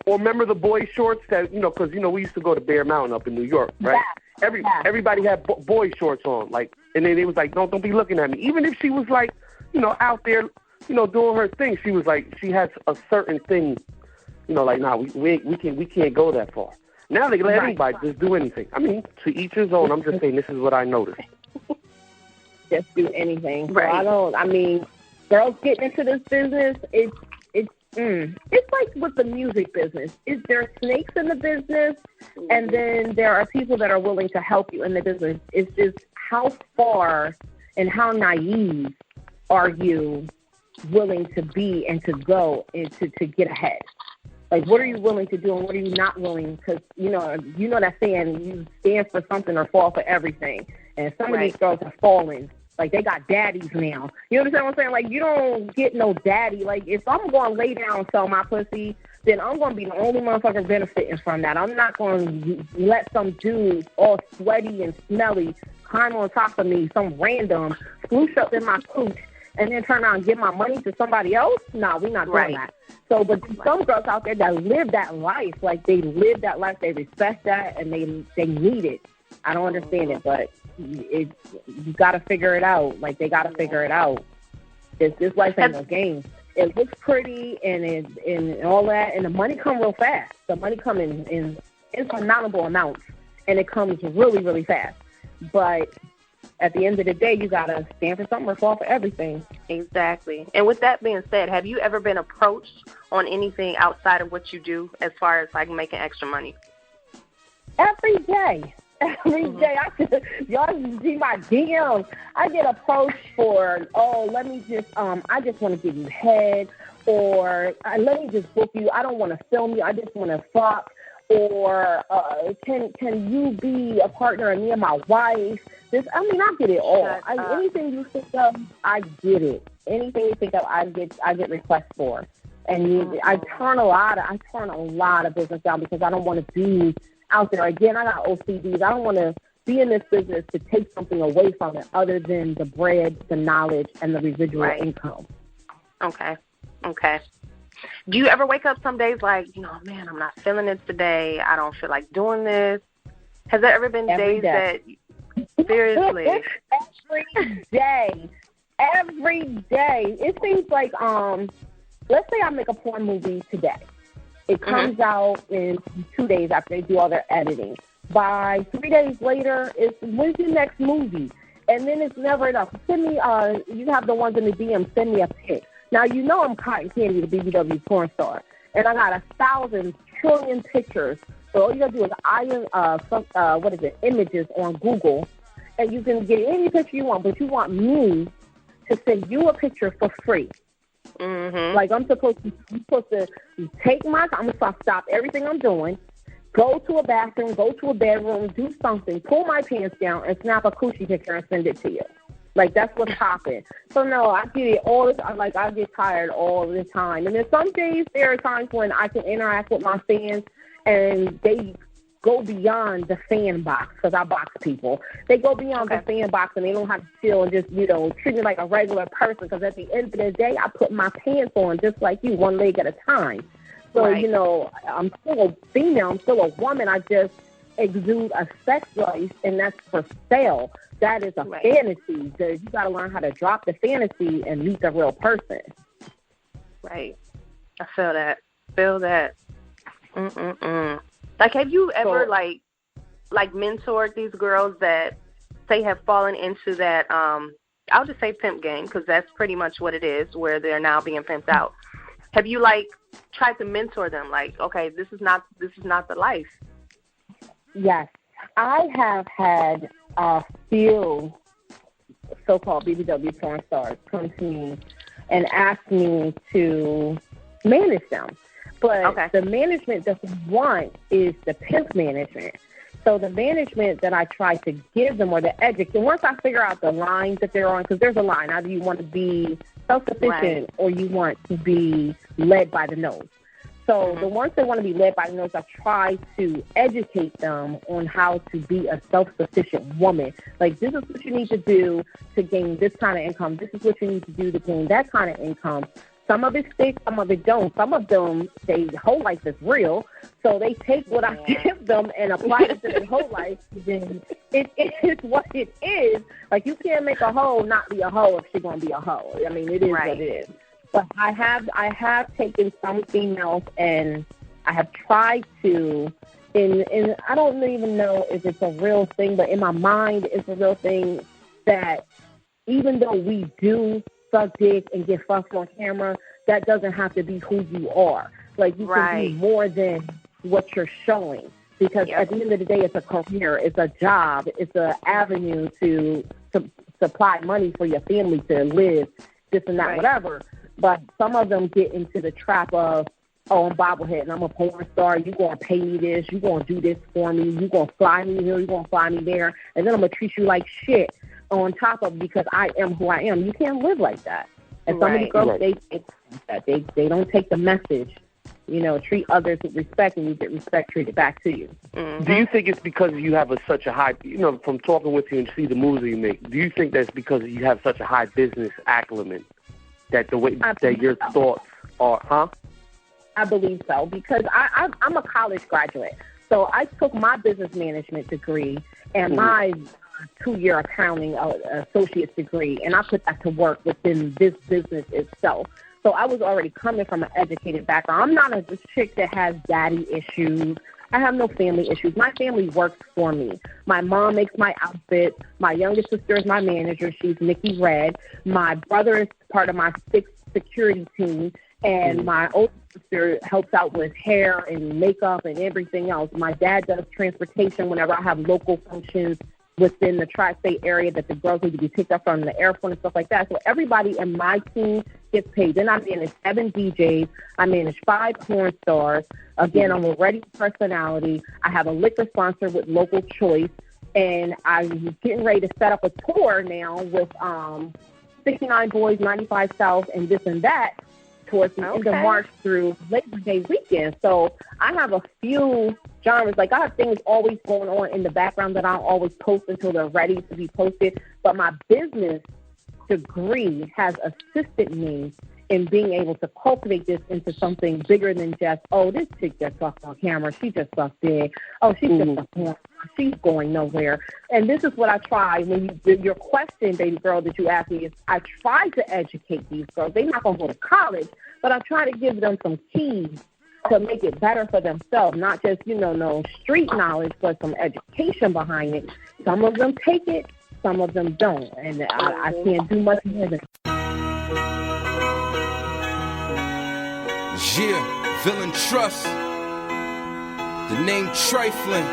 or remember the boy shorts that, because, we used to go to Bear Mountain up in New York, right? Everybody had boy shorts on, like, and then it was like, don't be looking at me. Even if she was like, out there, doing her thing, she was like, she has a certain thing, like, nah, we can't go that far. Now they let anybody just do anything. I mean, to each his own. I'm just saying this is what I noticed. Just do anything. Right. So girls getting into this business, it's like with the music business. There are snakes in the business, and then there are people that are willing to help you in the business. It's just how far and how naive are you willing to be and to go and to get ahead? Like, what are you willing to do and what are you not willing? Because, you know that saying, you stand for something or fall for everything. And some of these girls are falling. Like, they got daddies now. You understand what I'm saying? Like, you don't get no daddy. Like, if I'm going to lay down and sell my pussy, then I'm going to be the only motherfucker benefiting from that. I'm not going to let some dude all sweaty and smelly climb on top of me, some random, sploosh up in my cooch, and then turn around and give my money to somebody else. No, we're not doing that. So, but some girls out there that live that life, like, they live that life, they respect that, and they need it. I don't understand it, but you got to figure it out. Like, they got to figure it out. This life ain't no game. It looks pretty and all that, and the money come real fast. The money come in insurmountable amounts, and it comes really, really fast. But at the end of the day, you got to stand for something or fall for everything. Exactly. And with that being said, have you ever been approached on anything outside of what you do as far as, like, making extra money? Every day. Day. Y'all see my DMs. I get approached for, let me just, I just want to give you head, or let me just book you. I don't want to film you. I just want to fuck. Or can you be a partner of me and my wife? I get it all. Anything you think of, I get it. Anything you think of, I get requests for. And I turn a lot of business down because I don't want to be out there. Again, I got OCDs. I don't want to be in this business to take something away from it other than the bread, the knowledge, and the residual income. Okay. Do you ever wake up some days like, man, I'm not feeling it today. I don't feel like doing this. Has there ever been days that, seriously? Every day. It seems like, let's say I make a porn movie today. It comes out in 2 days after they do all their editing. By 3 days later, when's your next movie? And then it's never enough. Send me, you have the ones in the DM, send me a pic. Now, I'm Cotton Candi, the BBW porn star. And I got 1,000 trillion pictures. So all you got to do is images on Google. And you can get any picture you want, but you want me to send you a picture for free. Mm-hmm. Like, I'm supposed to take I'm going to stop everything I'm doing, go to a bathroom, go to a bedroom, do something, pull my pants down, and snap a coochie picture and send it to you. Like, that's what's popping. So, no, I get it all the time. Like, I get tired all the time. And then some days, there are times when I can interact with my fans, and they go beyond the fan box, because I box people. They go beyond the fan box, and they don't have to chill and just, treat me like a regular person, because at the end of the day, I put my pants on just like you, one leg at a time. So, I'm still a female. I'm still a woman. I just exude a sex life, and that's for sale. That is a fantasy. You got to learn how to drop the fantasy and meet the real person. Right. I feel that. Like, have you ever, like mentored these girls that, say, have fallen into that, I'll just say pimp game, because that's pretty much what it is, where they're now being pimped out. Have you, tried to mentor them? Like, okay, this is not the life. Yes. I have had a few so-called BBW porn stars come to me and ask me to manage them. But the management that we want is the pimp management. So the management that I try to give them, or the educate, once I figure out the lines that they're on, because there's a line. Either you want to be self-sufficient or you want to be led by the nose. So the ones that want to be led by the nose, I try to educate them on how to be a self-sufficient woman. Like, this is what you need to do to gain this kind of income. This is what you need to do to gain that kind of income. Some of it sticks, some of it don't. Some of them, their whole life is real, so they take what I give them and apply it to their whole life. Then it is what it is. Like, you can't make a hoe not be a hoe if she's gonna be a hoe. I mean, it is what it is. But I have taken some females and I have tried to, and I don't even know if it's a real thing, but in my mind, it's a real thing that even though we do suck dick and get fucked on camera, that doesn't have to be who you are. Like, you can be more than what you're showing. Because at the end of the day, it's a career, it's a job, it's an avenue to supply money for your family to live, this and that, whatever. But some of them get into the trap of, oh, I'm bobblehead and I'm a porn star. You're going to pay me this. You're going to do this for me. You're going to fly me here. You're going to fly me there. And then I'm going to treat you like shit on top of because I am who I am. You can't live like that. And some of the girls, they don't take the message. You know, treat others with respect, and you get respect treated back to you. Mm-hmm. Do you think it's because you have such a high, you know, from talking with you and see the moves that you make, do you think that's because you have such a high business acumen that the way that your thoughts are, I believe so, because I'm a college graduate. So I took my business management degree and my 2-year accounting associate's degree, and I put that to work within this business itself. So I was already coming from an educated background. I'm not a chick that has daddy issues. I have no family issues. My family works for me. My mom makes my outfits. My youngest sister is my manager. She's Nikki Red. My brother is part of my 6th security team. And my older sister helps out with hair and makeup and everything else. My dad does transportation whenever I have local functions within the tri-state area that the girls need to be picked up from the airport and stuff like that. So everybody in my team gets paid. Then I manage 7 DJs. I manage 5 porn stars. Again, I'm a ready personality. I have a liquor sponsor with Local Choice. And I'm getting ready to set up a tour now with 69 Boys, 95 South, and this and that towards the end of March through Labor Day weekend. So I have a few genres. Like, I have things always going on in the background that I'll always post until they're ready to be posted. But my business degree has assisted me in being able to cultivate this into something bigger than just, oh, this chick just sucked on camera. She just sucked big. Oh, she's just a porn. She's going nowhere. And this is what I try. When your question, baby girl, that you asked me is, I try to educate these girls. They're not going to go to college, but I try to give them some keys to make it better for themselves, not just, no street knowledge, but some education behind it. Some of them take it, some of them don't. And I can't do much more than Yeah, Villain Trust. The name trifling.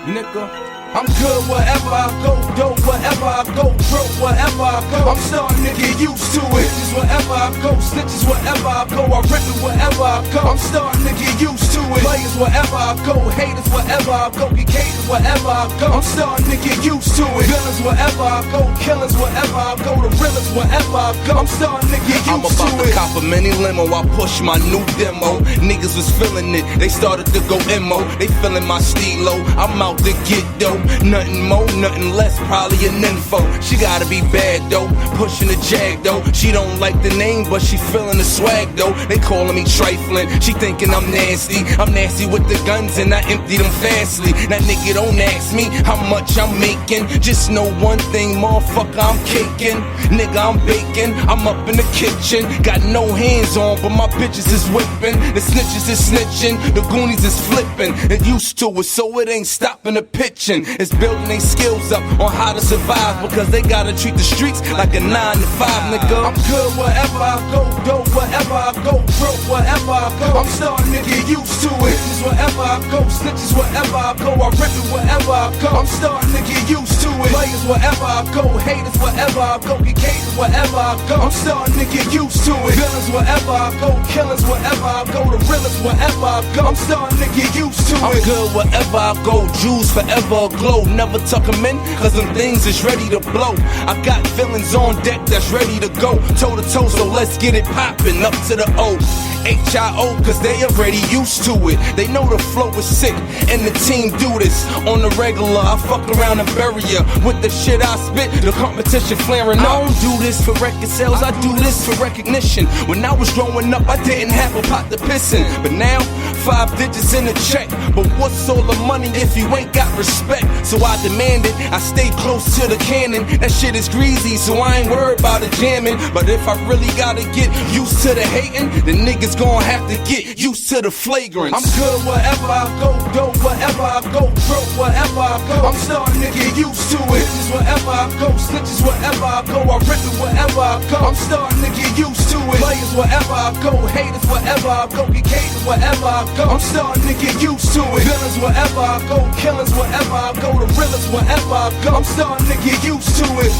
Nigga, I'm good wherever I go, dope wherever I go, broke wherever I go. I'm starting to get used to it. Bitches wherever I go, snitches wherever I go, I rip it wherever I go. I'm starting to get used to it. Players wherever I go, haters wherever I go, get cases wherever I go. I'm starting to get used to it. Villains wherever I go, killers wherever I go, the realest wherever I go. I'm starting to get used to it. I'm about to cop a mini limo, I push my new demo. Niggas was feeling it, they started to go emo. They feeling my stilo, I'm out to get dope. Nothing more, nothing less, probably an info. She gotta be bad though, pushing the jag though. She don't like the name, but she feeling the swag though. They calling me trifling, she thinking I'm nasty. I'm nasty with the guns and I empty them fastly. Now nigga, don't ask me how much I'm making. Just know one thing, motherfucker, I'm caking. Nigga, I'm baking, I'm up in the kitchen. Got no hands on, but my bitches is whipping. The snitches is snitching, the goonies is flipping. And used to it, so it ain't stopping the pitching. It's building their skills up on how to survive, because they gotta treat the streets like a 9 to 5, nigga. I'm good wherever I go, dope wherever I go, broke wherever I go. I'm starting to get used to it. Bitches wherever I go, snitches wherever I go, I rip it wherever I go. I'm starting to get used to it. Players wherever I go, haters wherever I go, get cases wherever I go. I'm starting to get used to it. Villains wherever I go, killers wherever I go, the realest wherever I go. I'm starting to get used to it. I'm good wherever I go. Jewels forever aglow. Never tuck them in, cause them things is ready to blow. I got feelings on deck that's ready to go. Toe to toe, so let's get it poppin'. Up to the O. H-I-O, cause they already used to it. They know the flow is sick, and the team do this on the regular. I fuck around and bury ya with the shit I spit. The competition flaring. I don't do this for record sales, I do this for recognition. When I was growing up, I didn't have a pot to piss in. But now, 5 digits in a check. But what's all the money if you ain't got respect? So I demand it, I stay close to the cannon. That shit is greasy, so I ain't worried about it jamming. But if I really gotta get used to the hating, then niggas gon' have to get used to the flagrants. I'm good wherever I go, dope wherever I go, broke wherever I go. I'm starting to get used to it. Bitches wherever I go, snitches wherever I go, I rip it wherever I go. I'm starting to get used to it. Players wherever I go, haters wherever I go, get catered wherever I go. I'm starting to get used to it. Villains wherever I go, killers wherever I go, the realest wherever I go. I'm starting to get used to it.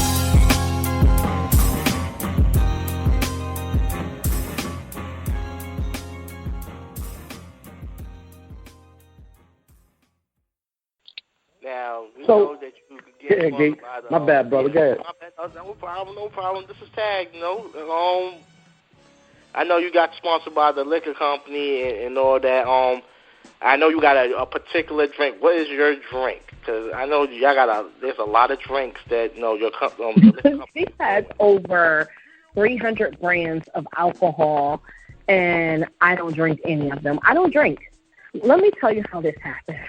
Now, we know that you could get Gate. My bad, brother. Go ahead. No problem. This is Tag. I know you got sponsored by the liquor company and all that. I know you got a particular drink. What is your drink? Because I know y'all there's a lot of drinks that your company. She has over 300 brands of alcohol, and I don't drink any of them. I don't drink. Let me tell you how this happened.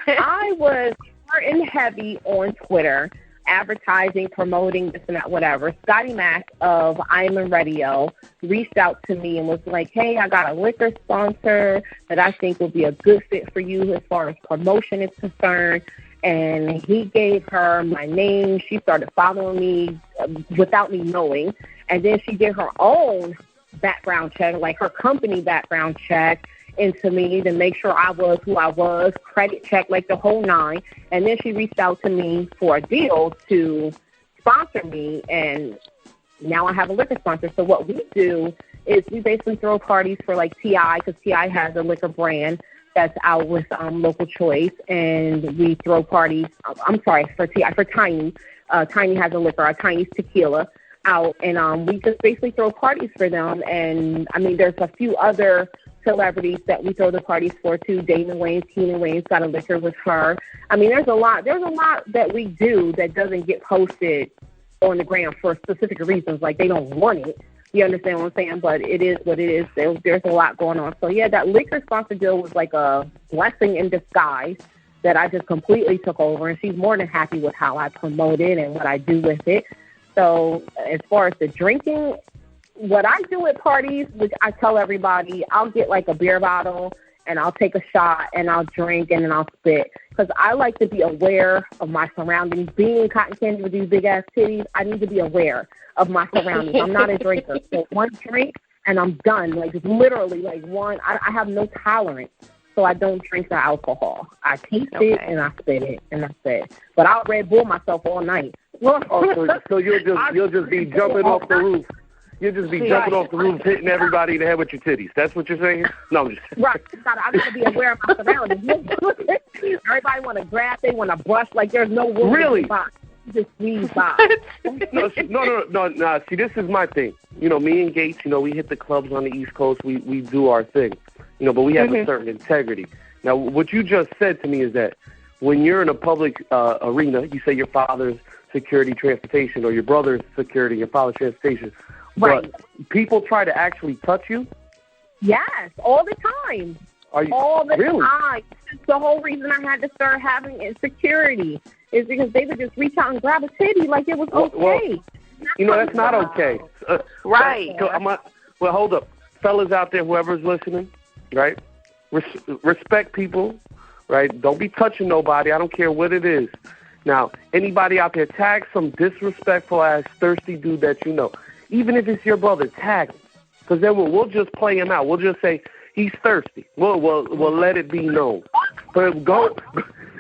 I was hard and heavy on Twitter, advertising, promoting this and that, whatever. Scotty Mack of Island Radio reached out to me and was like, hey, I got a liquor sponsor that I think will be a good fit for you as far as promotion is concerned. And he gave her my name. She started following me without me knowing. And then she did her own background check, like her company background check, into me to make sure I was who I was, credit check, like the whole nine. And then she reached out to me for a deal to sponsor me, and now I have a liquor sponsor. So what we do is we basically throw parties for like T.I., because T.I. has a liquor brand that's out with Local Choice, and we throw parties, for T.I., for Tiny. Tiny has a liquor, Tiny's Tequila, out, and we just basically throw parties for them. And, I mean, there's a few other celebrities that we throw the parties for too. Damon Wayans, Keenan Wayans got a liquor with her. I mean, there's a lot that we do that doesn't get posted on the gram for specific reasons, like they don't want it. You understand what I'm saying? But it is what it is. There's a lot going on. So yeah, that liquor sponsor deal was like a blessing in disguise that I just completely took over, and she's more than happy with how I promote it and what I do with it. So as far as the drinking, what I do at parties, which I tell everybody, I'll get like a beer bottle and I'll take a shot and I'll drink and then I'll spit, because I like to be aware of my surroundings. Being Cotton Candy with these big ass titties, I need to be aware of my surroundings. I'm not a drinker, so one drink and I'm done. Like it's literally like one. I have no tolerance, so I don't drink the alcohol. I taste it and I spit it and that's it. But I'll Red Bull myself all night. So you'll just be jumping off the roof. You'll just be jumping off the roof, hitting everybody in the head with your titties. That's what you're saying? No, I'm just right. I gotta be aware of my surroundings. Everybody want to grab, they want to brush, like there's no room. Really? Just squeeze by. No. See, this is my thing. Me and Gates, we hit the clubs on the East Coast. We do our thing. But we have a certain integrity. Now, what you just said to me is that when you're in a public arena, you say your father's security transportation or your brother's security, your father's transportation. Right. But people try to actually touch you? Yes, all the time. Are you all the really? time? The whole reason I had to start having insecurity is because they would just reach out and grab a titty like it was okay. Well, that's not okay. Right. Well, hold up. Fellas out there, whoever's listening, right? Respect people, right? Don't be touching nobody. I don't care what it is. Now, anybody out there, tag some disrespectful-ass, thirsty dude that you know. Even if it's your brother, tag him. Because then we'll just play him out. We'll just say, he's thirsty. We'll let it be known. But go,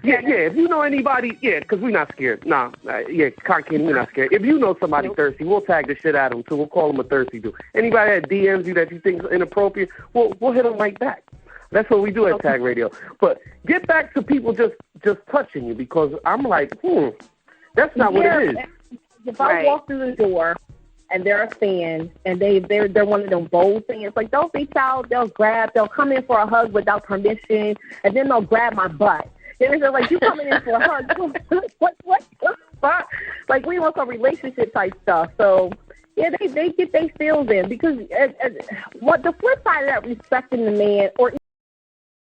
Yeah. If you know anybody, because we're not scared. Cotton Candi, we're not scared. If you know somebody thirsty, we'll tag the shit out of them too. We'll call them a thirsty dude. Anybody that DMs you that you think is inappropriate, we'll hit them right back. That's what we do at Tag Radio. But get back to people just touching you, because I'm like, that's not what it is. If I walk through the door and they're a fan, and they're one of them bold fans, like they'll reach out, they'll come in for a hug without permission, and then they'll grab my butt. Then they're like, you coming in for a hug? What the fuck? Like, we want some relationship type stuff. So yeah, they get their feels in, because what the flip side of that, respecting the man or